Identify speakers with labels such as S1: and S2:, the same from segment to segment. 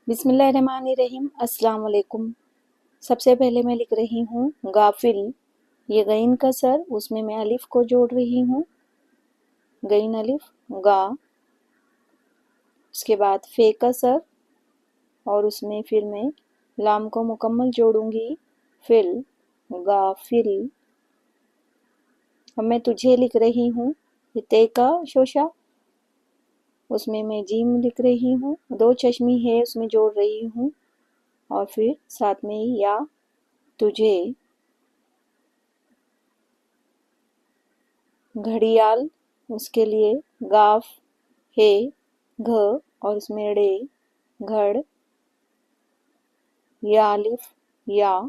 S1: बिस्मिल्लाहिर्रहमानिर्रहीम। अस्सलाम वालेकुम। सबसे पहले मैं लिख रही हूँ गाफिल। ये गईन का सर, उसमें मैं अलिफ को जोड़ रही हूँ, गईन अलिफ गा। उसके बाद फे का सर और उसमें फिर मैं लाम को मुकम्मल जोड़ूंगी, फिल गाफिल। अब मैं तुझे लिख रही हूँ, ये ते का शोशा, उसमें मैं जीम लिख रही हूँ, दो चश्मी है उसमें जोड़ रही हूँ और फिर साथ में या तुझे। घड़ियाल, उसके लिए गाफ है घ और उसमें ड़े घड़, या अलिफ या,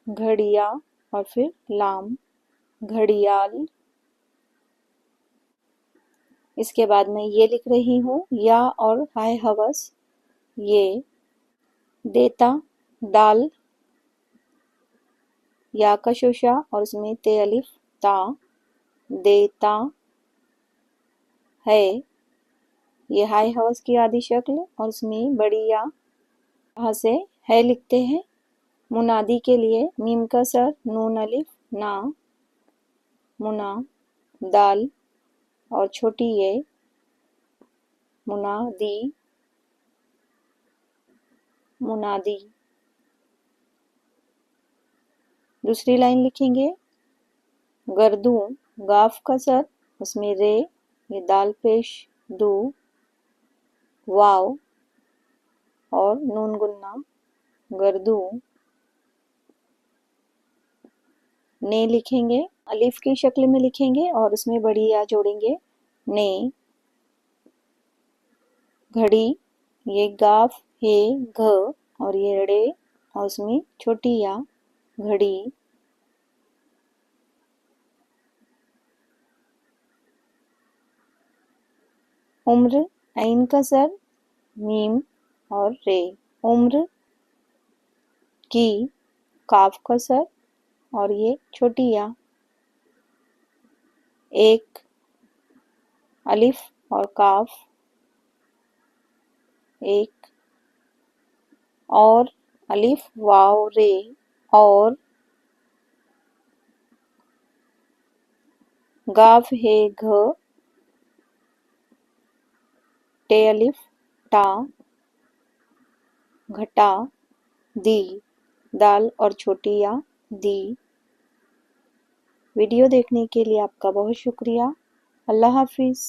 S1: घड़िया और फिर लाम घड़ियाल। इसके बाद मैं ये लिख रही हूँ या और हाय हवस, ये देता दाल, या का शोशा और उसमें ते अलिफ ता, देता है। ये हाय हवस की आधी शक्ल और उसमें बड़ी या यहाँ से है लिखते हैं। मुनादी के लिए मीम का सर, नून अलिफ ना, मुना दाल और छोटी ये मुनादी मुनादी। दूसरी लाइन लिखेंगे गर्दू, गाफ का सर, उसमें रे, ये दाल पेश दू, वाव और नून गुन्ना गर्दू। ने लिखेंगे, अलिफ की शक्ल में लिखेंगे और उसमें बड़ी या जोड़ेंगे, ने। घड़ी, ये गाफ है घ और ये ड़े और उसमें छोटी या घड़ी। उम्र, ऐन का सर, मीम और रे, उम्र की, काफ का सर और ये छोटी या, एक अलिफ और काफ, एक और अलिफ वाव रे और, गाफ है घ, टे अलिफ टा, घटा दी, दाल और छोटी या दी। वीडियो देखने के लिए आपका बहुत शुक्रिया। अल्लाह हाफिज़।